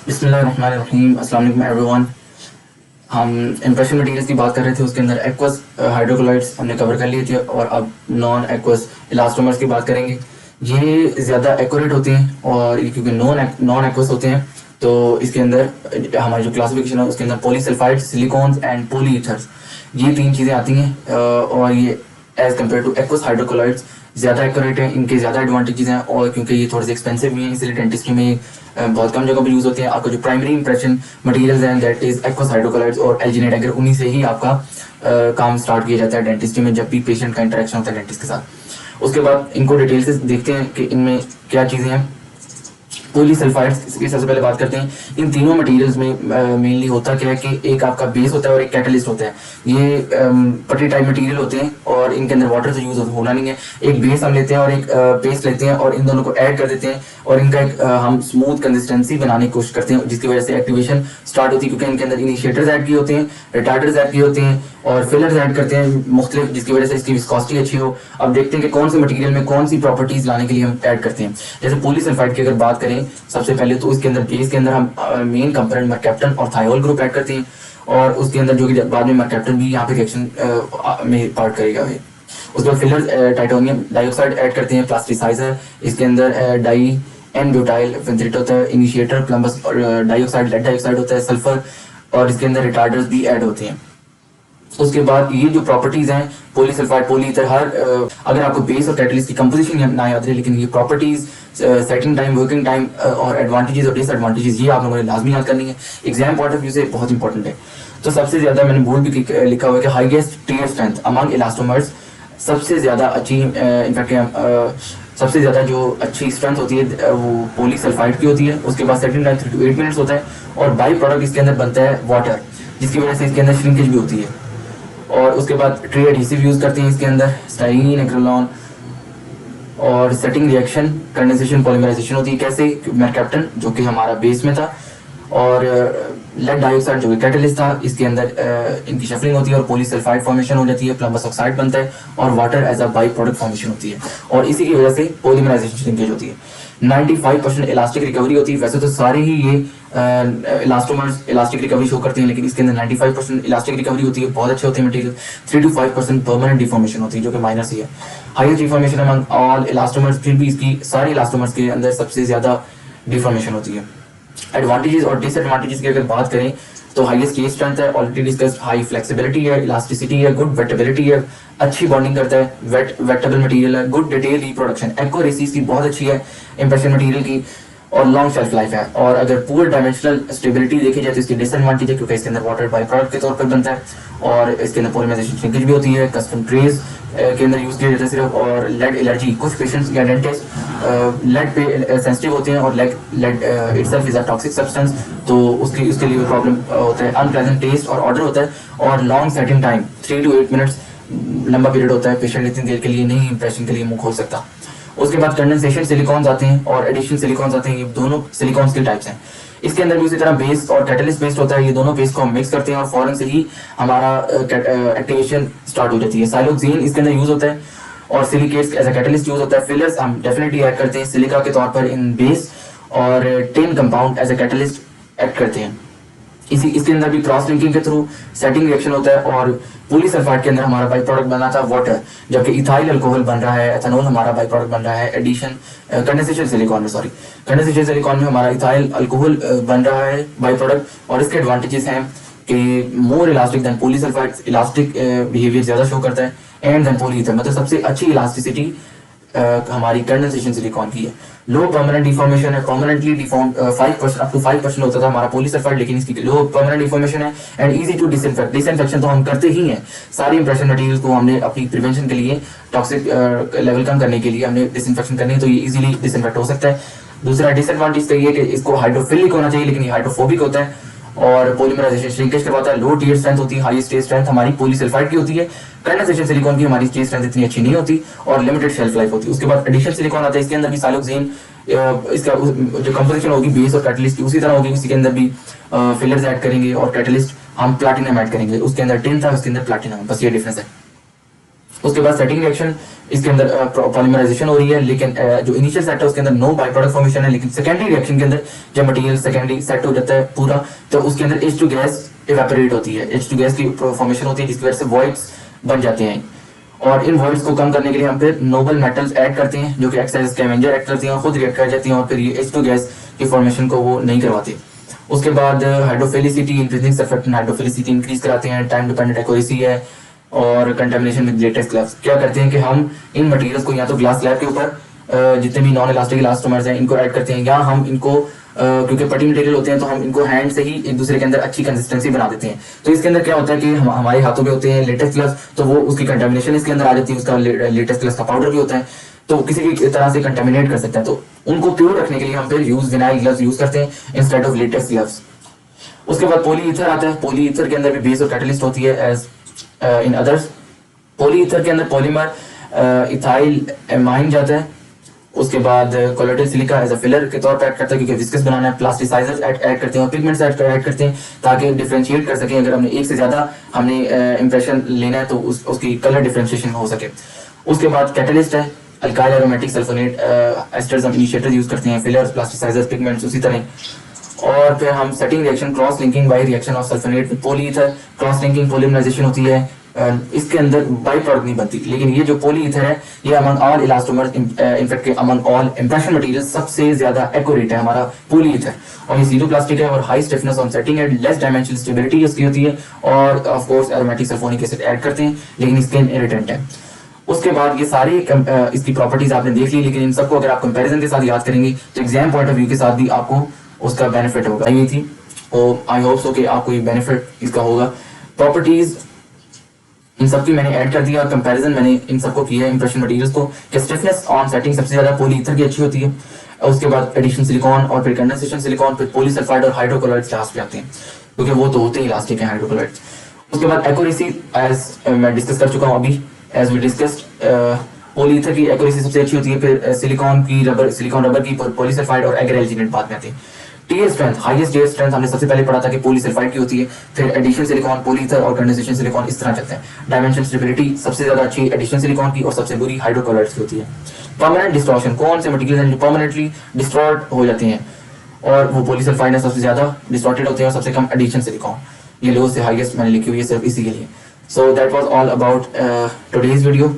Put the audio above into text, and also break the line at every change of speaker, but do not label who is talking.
बिस्मिल्लाहिर्रहमानिर्रहीम, अस्सलाम वालेकुम एवरीवन। हम इम्प्रेशन मटेरियल्स की बात कर रहे थे, उसके अंदर एक्वस हाइड्रोक्लोराइड्स हमने कवर कर लिए थे और अब नॉन एक्वस इलास्टोमर्स की बात करेंगे। ये ज़्यादा एक्यूरेट होते हैं और ये क्योंकि नॉन एक्वस होते हैं तो इसके अंदर हमारी जो क्लासिफिकेशन है उसके अंदर पॉलीसल्फाइड्स, सिलिकॉन्स एंड पॉलीईथर्स, ये तीन चीज़ें आती हैं और ये as compare two aqueous hydrochlorides ज़्यादा एक्यूरेट हैं। इनके ज़्यादा एडवांटेजेस हैं और क्योंकि ये थोड़े से एक्सपेंसिव भी हैं इसलिए डेंटिस्ट्री में बहुत कम जगह पर यूज़ होते हैं। आपका जो प्राइमरी इंप्रेशन मटेरियल्स हैं दैट इज़ एक्वस हाइड्रोक्लोराइड्स और एल्जीनेट, अगर उन्हीं से ही आपका काम स्टार्ट किया जाता है डेंटिस्ट्री में जब भी पेशेंट का इंटरेक्शन होता है डेंटिस्ट के साथ। उसके बाद इनको डिटेल से देखते हैं कि इनमें क्या चीज़ें हैं। पॉलीसल्फाइड्स की सबसे पहले बात करते हैं। इन तीनों मटेरियल्स में मेनली होता क्या है कि एक आपका बेस होता है और एक कैटलिस्ट होता है। ये पट्टी टाइप मटेरियल होते हैं और इनके अंदर वाटर से यूज़ होना नहीं है। एक बेस हम लेते हैं और एक पेस्ट लेते हैं और इन दोनों को ऐड कर देते हैं और इनका एक हम स्मूथ कंसिस्टेंसी बनाने की कोशिश करते हैं जिसकी वजह से एक्टिवेशन स्टार्ट होती है, क्योंकि इनके अंदर इनिशिएटर्स ऐड किए होते हैं, रिटार्डर्स ऐड किए होते हैं और फिलर्स ऐड करते हैं मुख्तलिफ, जिसकी वजह से इसकी विस्कोसिटी अच्छी हो। अब देखते हैं कि कौन से मटेरियल में कौन सी प्रॉपर्टीज लाने के लिए हम ऐड करते हैं। जैसे पॉलीसल्फाइड की अगर बात करें सबसे पहले तो इसके अंदर बेस के अंदर हम मेन कंपोनेंट मरकैप्टन और थायोल ग्रुप ऐड करते हैं और उसके अंदर जो कि बाद में मरकैप्टन भी यहाँ पे रिएक्शन में पार्ट करेगा। उसके बाद फिलर टाइटोनियम डाइऑक्साइड ऐड करते हैं, प्लास्टिसाइजर इसके अंदर डाई एन ब्यूटाइल फिनथ्रेट होता है, इनिशिएटर प्लम्बस डाइऑक्साइड लेड डाइऑक्साइड होता है, सल्फर और इसके अंदर रिटार्डर्स भी ऐड होते हैं। उसके बाद ये जो प्रॉपर्टीज हैं पॉलीसल्फाइड पॉलीईथर, हर अगर आपको बेस और कैटलिस्ट की कंपोजिशन ना याद रहे लेकिन ये properties, setting time, working time और एडवांटेजेस और डिसएडवांटेजेस ये आप लोगों ने लाजमी याद करनी है, एग्जाम पॉइंट ऑफ व्यू से बहुत इंपॉर्टेंट है। तो सबसे ज्यादा मैंने बोर्ड भी लिखा हुआ है कि highest tear strength among elastomers, सबसे ज्यादा अच्छी इनफैक्ट सबसे ज्यादा जो अच्छी स्ट्रेंथ होती है वो पॉलीसल्फाइड की होती है। उसके बाद सेटिंग टाइम 3 to 8 मिनट्स होता है और बाई प्रोडक्ट इसके अंदर बनता है वाटर, जिसकी वजह से इसके अंदर श्रिंकेज भी होती है। और उसके बाद ट्री एडहेसिव यूज करते हैं इसके अंदर, स्टाइरीन, एक्रिलॉन और सेटिंग रिएक्शन, कंडेंसेशन, पॉलीमराइजेशन होती है। कैसे? मरकैप्टन जो कि हमारा बेस में था और लेड डाइऑक्साइड जो कि कैटलिस्ट था, इसके अंदर इनकी शफलिंग होती है और पॉलीसल्फाइड फॉर्मेशन हो जाती है, प्लम्बस ऑक्साइड बनता है और water as a by product formation होती है और इसी की वजह से पॉलीमराइजेशन श्रिंकेज होती है। 95% इलास्टिक रिकवरी होती है। वैसे तो सारे ही ये इलास्टोमर्स इलास्टिक रिकवरी शो करते हैं लेकिन इसके अंदर 95% इलास्टिक रिकवरी होती है, बहुत अच्छे होते हैं मटेरियल। 3 to 5% परमानेंट डिफॉर्मेशन होती है जो कि माइनस ही है। Highest deformation among all elastomers, फिर भी इसकी सारे इलास्टोमर्स के अंदर सबसे ज्यादा डिफॉर्मेशन होती है। एडवांटेजेस और डिसएडवांटेजेस की अगर बात करें तो हाईएस्ट केस स्ट्रेंथ है, ऑलरेडी डिस्कस्ड, हाई फ्लेक्सिबिलिटी है, इलास्टिसिटी है, गुड वेटेबिलिटी है, अच्छी बॉन्डिंग करता है, वेटेबल मटेरियल है, गुड डिटेल रिप्रोडक्शन, एक्यूरेसी इसकी बहुत अच्छी है इम्प्रेशन मटेरियल की और लॉन्ग शेल्फ लाइफ है। और अगर पुअर डायमेंशनल स्टेबिलिटी देखी जाए तो इसकी डिसएडवांटेज है क्योंकि इसके अंदर वाटर बाई प्रोडक्ट के तौर पर बनता है और इसके अंदर पॉलीमराइजेशन श्रिंकेज भी होती है, कस्टम ट्रेज के अंदर यूज किया जाता है सिर्फ। और लेड एलर्जी, कुछ पेशेंट्स या डेंटिस्ट लेड पे सेंसिटिव होते हैं और lead itself is a toxic substance, तो उसके लिए प्रॉब्लम होता है। अनप्लेजेंट टेस्ट और ऑर्डर होता है और long setting time 3 to 8 minutes लंबा पीरियड होता है, पेशेंट इतनी देर के लिए नहीं इंप्रेशन के लिए मुंह खोल सकता। उसके बाद कंडेंसेशन सिलिकॉन्स आते हैं और एडिशन सिलिकॉन्स आते हैं, ये दोनों सिलिकॉन्स के टाइप्स हैं। इसके अंदर भी उसी तरह बेस और कैटलिस्ट बेस्ड होता है, ये दोनों बेस को हम मिक्स करते हैं और फौरन से ही हमारा एक्टिवेशन स्टार्ट हो जाती है। साइलोक्सीन इसके अंदर यूज होता है और silicates as a catalyst use होता है। फिलर्स हम डेफिनेटली ऐड करते हैं सिलिका के तौर पर इन बेस और tin compound as a catalyst add करते हैं। इसके अंदर भी क्रॉस लिंकिंग के थ्रू सेटिंग रिएक्शन होता है और पॉलीसल्फाइड के अंदर हमारा बाई प्रोडक्ट बना था वाटर, जबकि इथाइल अल्कोहल बन रहा है, एथेनॉल हमारा बाई प्रोडक्ट बन रहा है। एडिशन कंडेंसेशन सिलिकॉन में हमारा इथाइल अल्कोहल बन रहा है बाई प्रोडक्ट और इसके एडवांटेजेस हैं कि more elastic than polysulphide, elastic behaviour ज्यादा शो करता है, एंड देन पॉलीईथर, मतलब सबसे अच्छी इलास्टिसिटी हमारी कंडेंसेशन सिलिकॉन की है। लो परमानेंट डिफॉर्मेशन है, परमानेंटली डिफॉर्म 5% अप टू 5% होता था हमारा पॉलीसल्फाइड, लेकिन इसकी लो परमानेंट डिफॉर्मेशन है and easy to disinfect. Disinfection तो हम करते ही हैं, सारी इंप्रेशन मटेरियल्स को हमने अपनी प्रिवेंशन के लिए, टॉक्सिक लेवल कम करने के लिए हमने डिसइंफेक्शन करनी है तो ये इजीली डिसइंफेक्ट हो सकता है। दूसरा डिसएडवांटेज तो ये कि इसको हाइड्रोफिलिक होना चाहिए लेकिन ये हाइड्रोफोबिक होता है और पॉलीमराइजेशन श्रिंकेज करवाता है। लो टियर स्ट्रेंथ होती है, हाई टियर स्ट्रेंथ हमारी पॉलीसल्फाइड की होती है। कंडेंसेशन सिलिकॉन की हमारी टियर स्ट्रेंथ इतनी अच्छी नहीं होती और लिमिटेड शेल्फ लाइफ होती है। उसके बाद एडिशन सिलिकॉन आता है, इसके अंदर भी साइलोक्सीन, इसका जो कंपोजिशन होगी बेस और कैटलिस्ट की उसी तरह होगी। इसके अंदर भी फिलर्स ऐड करेंगे और कैटलिस्ट हम प्लैटिनम ऐड करेंगे। उसके अंदर टिन था, उसके अंदर प्लैटिनम, बस ये डिफरेंस है। उसके बाद सेटिंग रिएक्शन, इसके अंदर पॉलीमराइजेशन हो रही है, लेकिन जो इनिशियल सेट है उसके अंदर नो बाई प्रोडक्ट फॉर्मेशन है। लेकिन सेकेंडरी रिएक्शन के अंदर जब मटेरियल सेकेंडरी सेट हो जाता है पूरा, तो उसके अंदर H2 गैस इवेपोरेट होती है, H2 गैस की फॉर्मेशन होती है, जिसकी वजह से वॉइड्स बन जाते हैं। और इन वॉइड्स को कम करने के लिए हम फिर नोबल मेटल्स ऐड करते हैं, जो कि एक्ट एज स्कैवेंजर एक्ट करती हैं, खुद रिएक्ट कर जाती हैं और फिर ये H2 गैस की फॉर्मेशन को वो नहीं करवाती। उसके बाद hydrophilicity, increasing surfactant hydrophilicity increase कराते हैं। टाइम डिपेंडेंट एक्यूरेसी है। और कंटेमिनेशन विद लेटेस्ट ग्लास, क्या करते हैं कि हम इन मटेरियल्स को या तो ग्लास स्लैब के ऊपर जितने भी नॉन इलास्टिक इलास्टोमर्स हैं इनको ऐड करते हैं, या हम इनको क्योंकि पटी मटेरियल होते हैं तो हम इनको हैंड से ही एक दूसरे के अंदर अच्छी कंसिस्टेंसी बना देते हैं। तो इसके अंदर क्या होता है कि हमारे हाथों में होते हैं लेटेस्ट ग्लास, तो वो उसकी कंटेमिनेशन इसके अंदर आ जाती है, उसका लेटेस्ट ग्लास का पाउडर भी होता है, तो किसी भी तरह से कंटेमिनेट कर सकता है। तो उनको प्योर रखने के लिए हम फिर विनाइल ग्लव्स यूज करते हैं इंस्टेड ऑफ लेटेस्ट ग्लव्स। उसके बाद पॉलीईथर आता है। पॉलीईथर के अंदर भी बेस और कैटलिस्ट होती है एज इन अदर्स। पॉलीईथर के अंदर पॉलीमर इथाइल एमाइन जाता है। उसके बाद colloidal silica as a filler के तौर पर ऐड करता है, क्योंकि विस्कस बनाना है। प्लास्टिसाइजर्स ऐड करते हैं और पिगमेंट्स ऐड करते हैं ताकि डिफरेंशिएट कर सकें। अगर हमने एक से ज्यादा हमने इंप्रेशन लेना है तो उसकी कलर डिफरेंशिएशन हो सके। उसके बाद कैटलिस्ट है, अल्काइल एरोमेटिक सल्फोनेट एस्टर्स हम इनिशिएटर्स यूज करते हैं, फिलर्स, प्लास्टिसाइजर्स, पिगमेंट्स उसी तरह। और फिर हम setting reaction, cross linking by reaction of sulphonate with polyether, cross linking polymerization होती है। इसके अंदर बाई प्रोडक्ट नहीं बनती, लेकिन ये जो पॉलीईथर है ये among all elastomers, in fact among all impression material सबसे ज्यादा एक्यूरेट है हमारा पॉलीईथर। और ये जीरो प्लास्टिक है और हाई स्टिफनेस ऑन सेटिंग है, लेस डायमेंशनल स्टेबिलिटी इसकी होती है, और of course aromatic sulphonic acid add करते हैं, लेकिन स्किन इरिटेंट है। उसके बाद ये सारी इसकी प्रॉपर्टीज आपने देख ली, लेकिन इन सबको अगर आप कंपैरिजन के साथ याद करेंगे तो एग्जाम पॉइंट ऑफ व्यू के साथ भी आपको उसका बेनिफिट होगा। ये थी, और आई होप सो कि आपको ये बेनिफिट इसका होगा। प्रॉपर्टीज इन सबकी मैंने ऐड कर दिया और कंपैरिजन मैंने इन सबको किया है इंप्रेशन मटेरियल्स को, कि स्टिफनेस ऑन सेटिंग सबसे ज्यादा पॉलीईथर की अच्छी होती है। उसके बाद एडिशन सिलिकॉन और फिर कंडेंसेशन सिलिकॉन, फिर पॉलीसल्फाइड और हाइड्रोक्लोराइड्स लास्ट पे आते हैं, क्योंकि वो तो होते ही इलास्टिक हैं हाइड्रोक्लोराइड्स। उसके बाद एक्यूरेसी एज मैं डिस्कस कर चुका हूँ अभी, एज वी डिस्कस्ड पॉलीईथर की एक्यूरेसी सबसे अच्छी होती है, फिर सिलिकॉन रबर की, पॉलीसल्फाइड और एग्रेलजिनेट बाद में आते हैं। Tear strength, highest tear strength हमने सबसे पहले पढ़ा था कि पॉलीसल्फाइड की होती है, फिर एडिशन सिलिकॉन, पॉलीईथर और कंडेंसेशन सिलिकॉन इस तरह चलते हैं। डायमेंशन स्टेबिलिटी सबसे ज्यादा अच्छी एडिशन सिलिकॉन की और सबसे बुरी हाइड्रोक्लोराइड्स की होती है। परमानेंट डिस्टॉर्शन, कौन से मटेरियल हैं जो परमानेंटली डिस्ट्रॉयड हो जाते हैं, और वो पॉलीसल्फाइड है सबसे ज्यादा डिस्टॉर्टेड होते हैं और सबसे कम एडिशन सिलिकॉन। ये लो से हाईएस्ट मैंने लिखी हुई है सिर्फ इसी के लिए। So that was all about today's video.